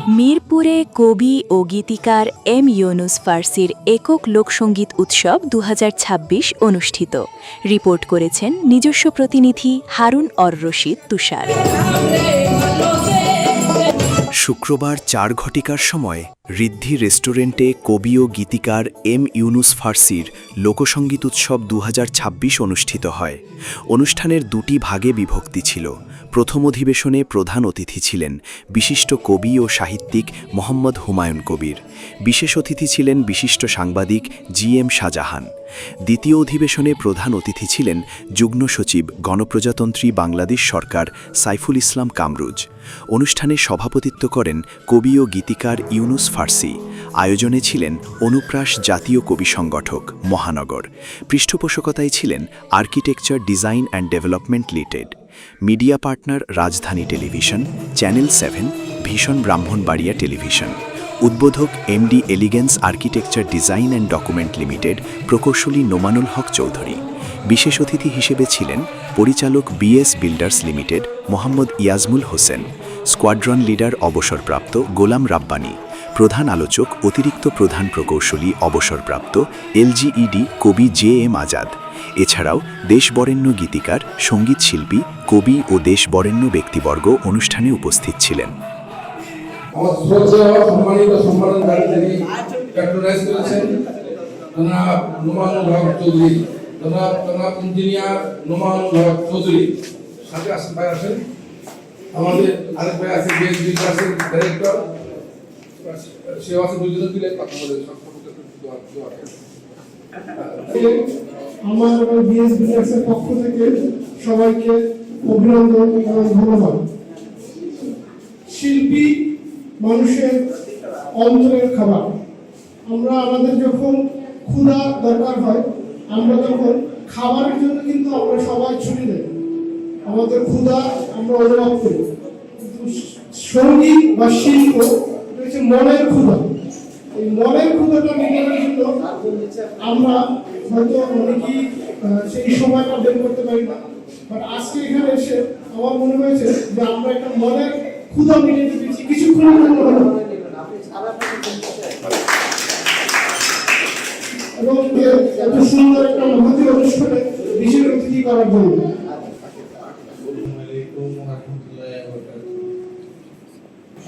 মিরপুরে কবি ও গীতিকার এম ইউনুস ফার্সির একক লোকসঙ্গীত উৎসব ২০২৬ অনুষ্ঠিত। রিপোর্ট করেছেন নিজস্ব প্রতিনিধি হারুন অর রশিদ তুষার। শুক্রবার ৪ ঘটিকার সময় ঋদ্ধি রেস্টুরেন্টে কবি ও গীতিকার এম ইউনুস ফার্সির লোকসঙ্গীত উৎসব ২০২৬ অনুষ্ঠিত হয়। অনুষ্ঠানের দুটি ভাগে বিভক্তি ছিল। প্রথম অধিবেশনে প্রধান অতিথি ছিলেন বিশিষ্ট কবি ও সাহিত্যিক মোহাম্মদ হুমায়ুন কবির। বিশেষ অতিথি ছিলেন বিশিষ্ট সাংবাদিক জি.এম. শাহজাহান। দ্বিতীয় অধিবেশনে প্রধান অতিথি ছিলেন যুগ্ম সচিব গণপ্রজাতন্ত্রী বাংলাদেশ সরকার সাইফুল ইসলাম কামরুজ। অনুষ্ঠানে সভাপতিত্ব করেন কবি ও গীতিকার ইউনুস ফার্সি। আয়োজনে ছিলেন অনুপ্রাস জাতীয় কবি সংগঠক মহানগর। পৃষ্ঠপোষকতায় ছিলেন architecture design and development limited. Media partner Rajdhani television, channel 7, ভীষণ ব্রাহ্মণবাড়িয়া টেলিভিশন। উদ্বোধক MD Elegance architecture design and document limited, প্রকৌশলী নোমানুল হক চৌধুরী। বিশেষ অতিথি হিসেবে ছিলেন পরিচালক BS builders limited Mohammad Yazmul Hossain, squadron leader অবসরপ্রাপ্ত গোলাম রাব্বানী। প্রধান আলোচক অতিরিক্ত প্রধান প্রকৌশলী অবসরপ্রাপ্ত এলজিইডি কবি জে.এম. আজাদ। এছাড়াও দেশবরেণ্য গীতিকার, সঙ্গীত শিল্পী, কবি ও দেশবরেণ্য ব্যক্তিবর্গ অনুষ্ঠানে উপস্থিত ছিলেন। আমাদের আরেক ভাই আছে বিএসবি ক্লাসের ডাইরেক্টর, সে আছে দুইজন দিলে কথা বলে আমার বিএসবি ক্লাসের পক্ষ থেকে সবাইকে অভিনন্দন এবং ধন্যবাদ। শিল্পী মানুষের অন্তরের খাবার। আমরা আমাদের যখন ক্ষুধা দরকার হয়, আমরা তখন খাবারের জন্য কিন্তু আমরা সবাই ছুটি দেই, আমাদের ক্ষুধা আমরা অনুভব করি। সঙ্গীত বা শিল্প হচ্ছে মনের ক্ষুধা। এই মনের ক্ষুধাটা মেটানোর জন্য আমরা হয়তো অনেকেই সেই সময়টা বের করতে পারি না, বাট আজকে এখানে এসে আমার মনে হয়েছে যে আমরা একটা মনের ক্ষুধা মেটাতে পেরেছি কিছুক্ষণের জন্য, এবং এত সুন্দর একটা মহতী অনুষ্ঠানে বিশেষ অতিথি করার জন্য।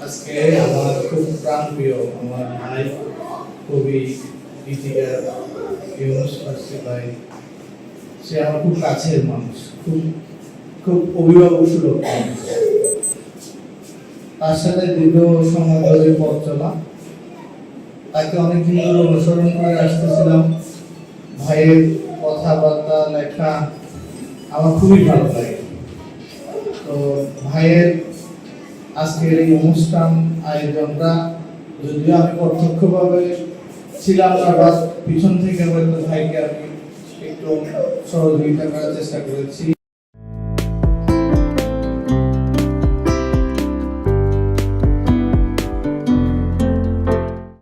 আজকে আমার খুব প্রাণপ্রিয় আমার ভাই কবি গীতিকার ইউনুস ফার্সি ভাই, সে আমার খুব কাছের মানুষ, খুব অভিভাবক সুলভ মানুষ। তার সাথে দীর্ঘ সময় ধরে পথ চলা, তাকে অনেকদিন ধরে অনুসরণ করে আসতেছিলাম। ভাইয়ের কথাবার্তা, লেখা আমার খুবই ভালো লাগে। তো ভাইয়ের আজকের এই অনুষ্ঠান আয়োজনটা, যদিও আমি প্রত্যক্ষভাবে ছিলাম না, বা পিছন থেকে হয়তো ভাইকে আমি একটু সহযোগিতা করার চেষ্টা করেছি।